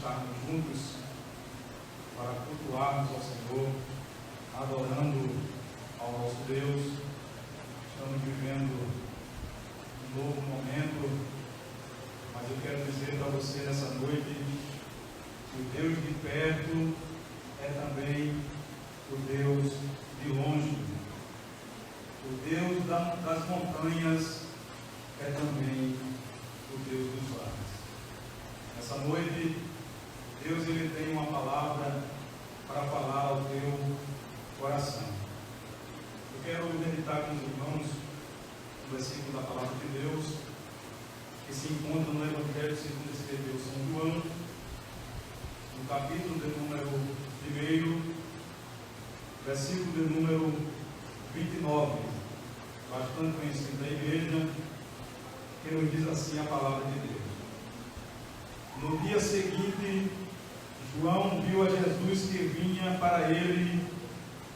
estarmos juntos para cultuarmos ao Senhor, adorando ao nosso Deus. Estamos vivendo um novo momento, mas eu quero dizer para você nessa noite que o Deus de perto é também o Deus de longe. O Deus das montanhas é também o Deus dos vales. Nessa noite, Deus ele tem uma palavra para falar ao teu coração. Eu quero meditar com os irmãos no versículo da palavra de Deus, que se encontra no Evangelho segundo escreveu São João, no capítulo de número 1, versículo de número 29, bastante conhecido da igreja, que nos diz assim a palavra de Deus. No dia seguinte, João viu a Jesus que vinha para ele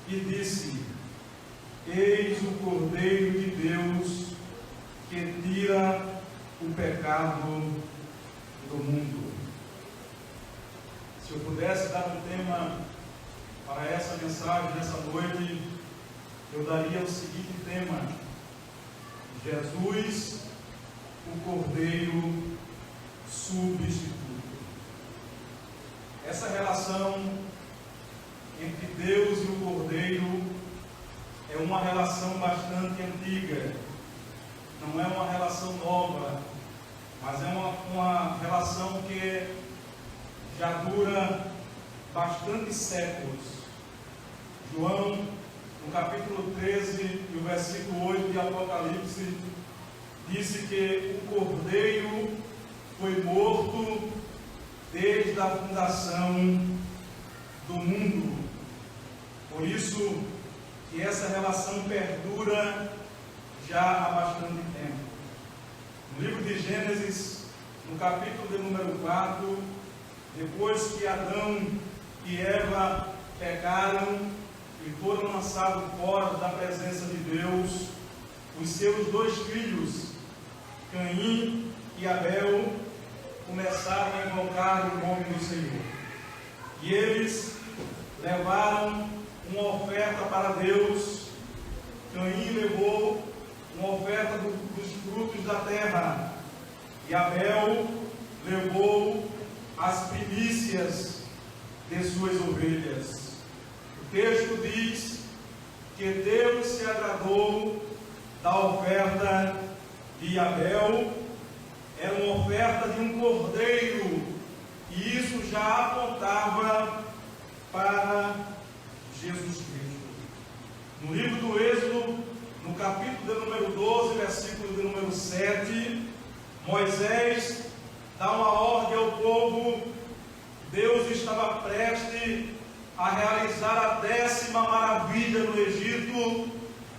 e disse: Eis o Cordeiro de Deus que tira o pecado do mundo. Se eu pudesse dar um tema para essa mensagem nessa noite, eu daria o seguinte tema: Jesus, o Cordeiro substituto. Essa relação entre Deus e o Cordeiro é uma relação bastante antiga. Não é uma relação nova, mas é uma relação que já dura bastante séculos. João, no capítulo 13 e o versículo 8 de Apocalipse, disse que o Cordeiro foi morto desde a fundação do mundo. Por isso que essa relação perdura já há bastante tempo. No livro de Gênesis, no capítulo de número 4, depois que Adão e Eva pecaram e foram lançados fora da presença de Deus, os seus dois filhos, Caim e Abel, começaram a invocar o nome do Senhor. E eles levaram uma oferta para Deus. Caim levou uma oferta dos frutos da terra, e Abel levou as primícias de suas ovelhas. O texto diz que Deus se agradou da oferta de Abel. Era uma oferta de um cordeiro, e isso já apontava para Jesus Cristo. No livro do Êxodo, no capítulo de número 12, versículo de número 7, Moisés dá uma ordem ao povo. Deus estava prestes a realizar a 10ª maravilha no Egito,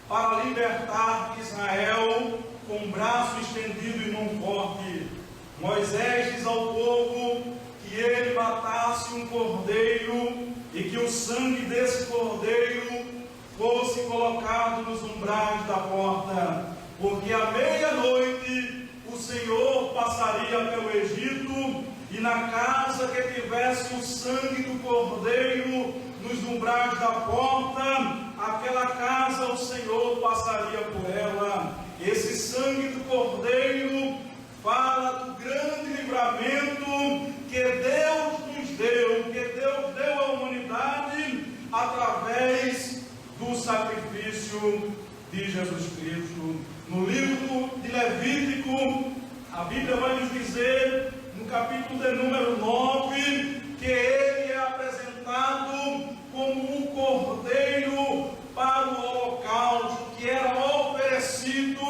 para libertar Israel com o braço estendido e mão forte. Moisés diz ao povo que ele matasse um cordeiro e que o sangue desse cordeiro fosse colocado nos umbrais da porta, porque à meia-noite o Senhor passaria pelo Egito, e na casa que tivesse o sangue do cordeiro nos umbrais da porta, aquela casa o Senhor passaria por ela. Esse sangue do cordeiro fala do grande livramento que Deus nos deu, que Deus deu à humanidade através do sacrifício de Jesus Cristo. No livro de Levítico, a Bíblia vai nos dizer, no capítulo de número 9, que ele é apresentado como o cordeiro para o holocausto, que era oferecido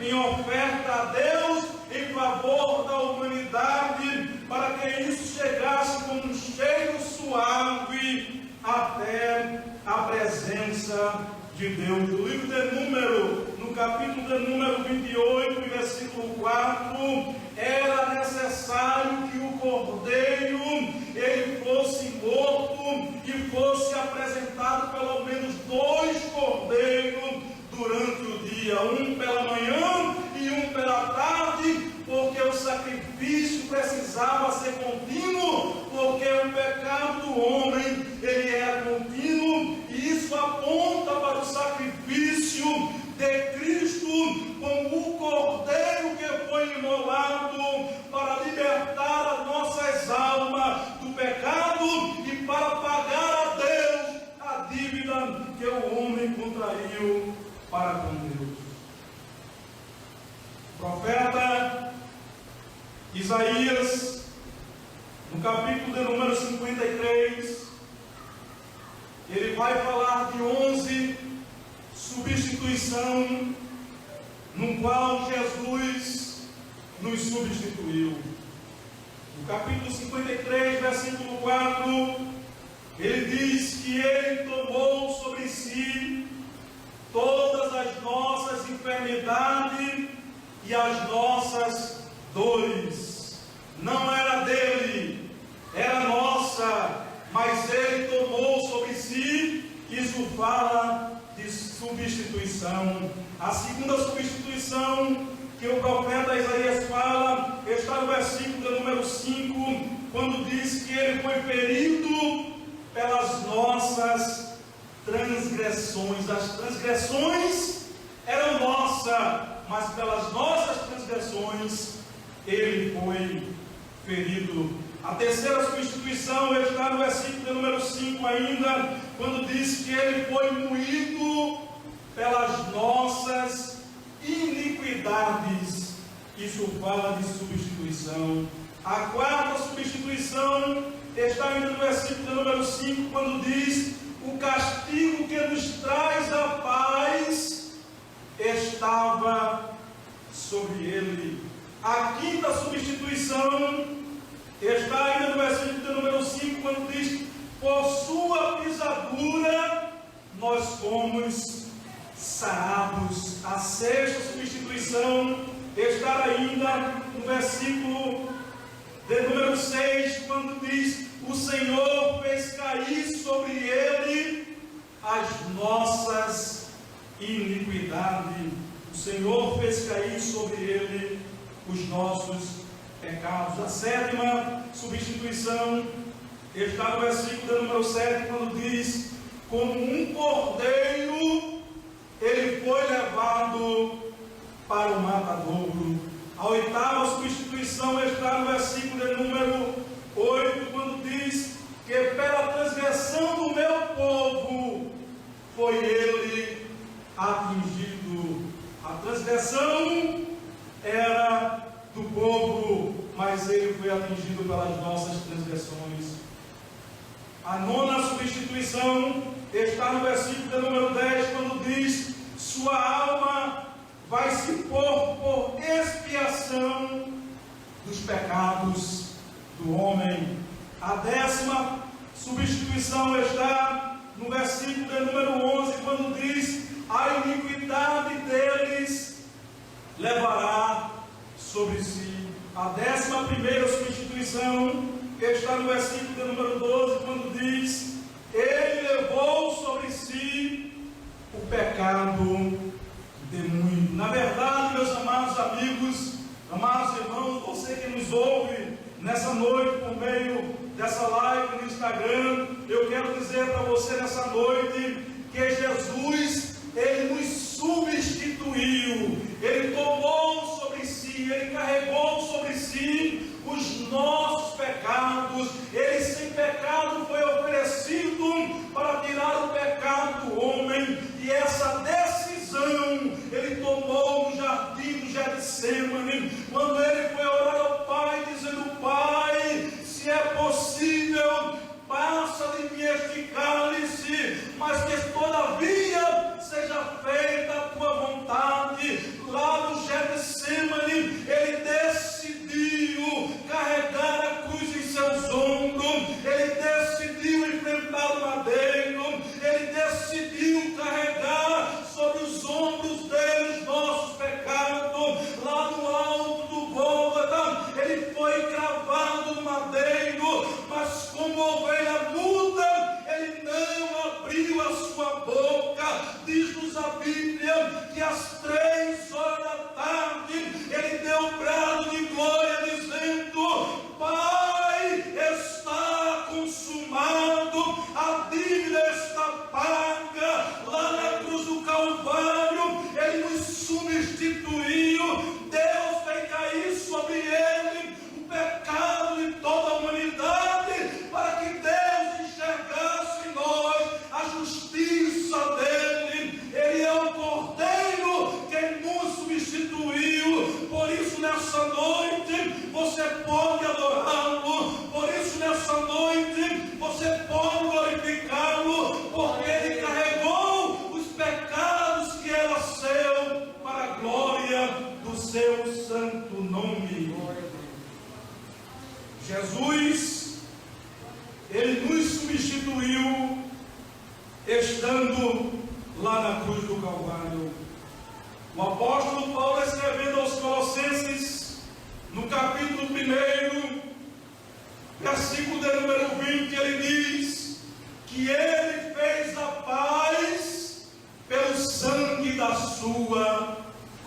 em oferta a Deus em favor da humanidade, para que isso chegasse com um cheiro suave até a presença de Deus. No livro de Número, no capítulo de número 28, versículo 4, era necessário que o cordeiro ele fosse morto e fosse apresentado pelo menos 2 cordeiros durante o dia, um pela manhã e um pela tarde, porque o sacrifício precisava ser contínuo, porque para com Deus. O profeta Isaías, no capítulo de número 53, ele vai falar de 11 substituição, no qual Jesus nos substituiu. No capítulo 53, versículo 4, ele diz que ele tomou sobre si todas as nossas enfermidades e as nossas dores. Não era dele, era nossa, mas ele tomou sobre si. Isso fala de substituição. A segunda substituição que o profeta Isaías fala está no versículo de número 5, quando diz que ele foi ferido pelas nossas transgressões. As transgressões eram nossas, mas pelas nossas transgressões ele foi ferido. A terceira substituição está no versículo de número 5 ainda, quando diz que ele foi moído pelas nossas iniquidades. Isso fala de substituição. A quarta substituição está ainda no versículo de número 5, quando diz: o castigo que nos traz a paz estava sobre ele. A quinta substituição está ainda no versículo de número 5, quando diz: por sua pisadura nós fomos sarados. A sexta substituição está ainda no versículo de número 6, quando diz: o Senhor fez cair sobre ele as nossas iniquidades. O Senhor fez cair sobre ele os nossos pecados. A sétima substituição está no versículo de número 7, quando diz: como um cordeiro ele foi levado para o matadouro. A oitava substituição está no versículo de número 8, quando diz que pela transgressão do meu povo foi ele atingido. A transgressão era do povo, mas ele foi atingido pelas nossas transgressões. A nona substituição está no versículo de número 10, quando diz: sua alma vai se pôr por expiação dos pecados do homem. A décima substituição está no versículo de número 11, quando diz: a iniquidade deles levará sobre si. A 11ª substituição está no versículo de número 12, quando diz: ele levou sobre si o pecado de muito. Na verdade, meus amados amigos, amados irmãos, você que nos ouve nessa noite por meio dessa live no Instagram, eu quero dizer para você nessa noite que Jesus, ele nos substituiu, ele tomou sobre si, ele carregou sobre si os nossos pecados. Ele sem pecado foi oferecido para tirar o pecado do homem, e essa decisão ele tomou no jardim do Getsemane, quando ele foi orar ao Pai, dizendo: Pai, se é possível, passa de mim este cálice, mas que todavia seja feita a tua vontade. Lá no Getsemane ele decidiu carregar Jesus, Ele nos substituiu estando lá na cruz do Calvário. O apóstolo Paulo, escrevendo aos Colossenses, no capítulo 1, versículo de número 20, ele diz que ele fez a paz pelo sangue da sua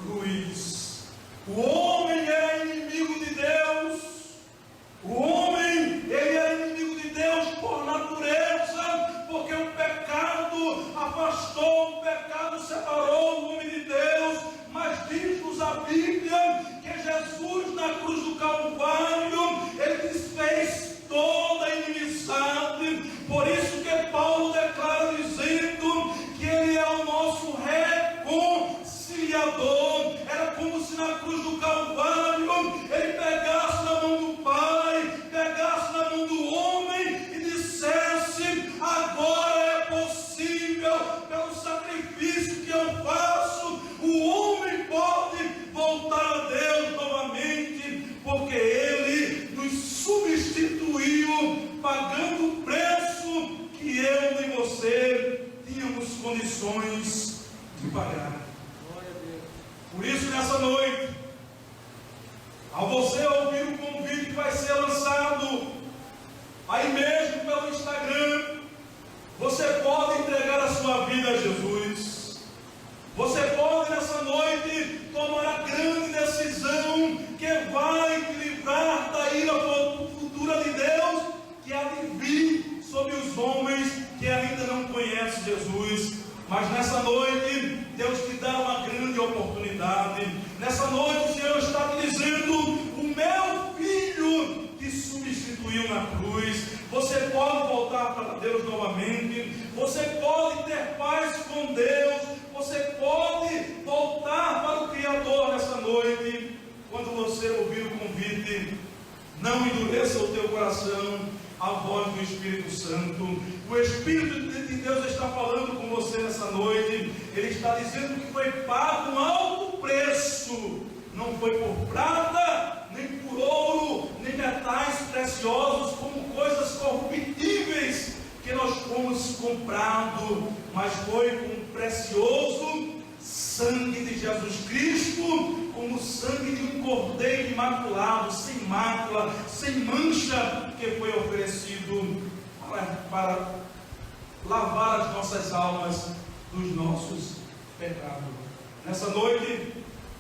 cruz. O homem era inimigo de Deus. O homem, ele era inimigo de Deus por natureza, porque o pecado afastou, o pecado separou o homem de Deus. Mas diz-nos a Bíblia que Jesus, na cruz do Calvário, ele desfez toda a inimizade. Por isso que Paulo declara dizendo que ele é o nosso reconciliador. Era como se na cruz do Calvário ele pegasse na mão do Pai, pegasse na mão do homem e dissesse: agora é possível, pelo sacrifício que eu faço, o homem pode voltar a Deus novamente, porque ele nos substituiu, pagando o preço que eu e você tínhamos condições de pagar. Por isso, nessa noite, ao você ouvir o convite que vai ser lançado aí mesmo pelo Instagram, você pode entregar a sua vida a Jesus. Você pode nessa noite tomar a grande decisão que vai te livrar da ira futura de Deus, que há de vir sobre os homens que ainda não conhecem Jesus. Mas nessa noite, Deus te dá uma grande oportunidade. Nessa noite, o Senhor está te dizendo: o meu filho te substituiu na cruz. Você pode voltar para Deus novamente. Você pode ter paz com Deus. Você pode voltar para o Criador nessa noite. Quando você ouvir o convite, não endureça o teu coração à voz do Espírito Santo. O Espírito de Deus está falando com você nessa noite. Ele está dizendo que foi pago um alto preço. Não foi por prata, nem por ouro, nem metais preciosos, como coisas corruptíveis que nós fomos comprados, mas foi com o precioso sangue de Jesus Cristo, como o sangue de um cordeiro imaculado, sem mácula, sem mancha, que foi oferecido para lavar as nossas almas dos nossos pecados. Nessa noite,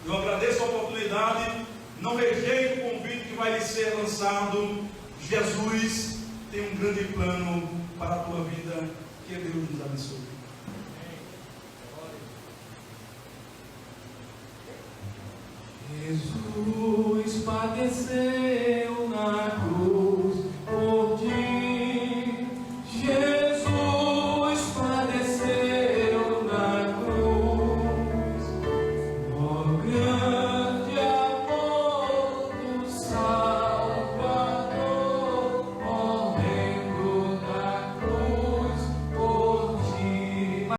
eu agradeço a oportunidade, não rejeito o convite que vai lhe ser lançado. Jesus tem um grande plano para a tua vida. Que Deus nos abençoe. Jesus padeceu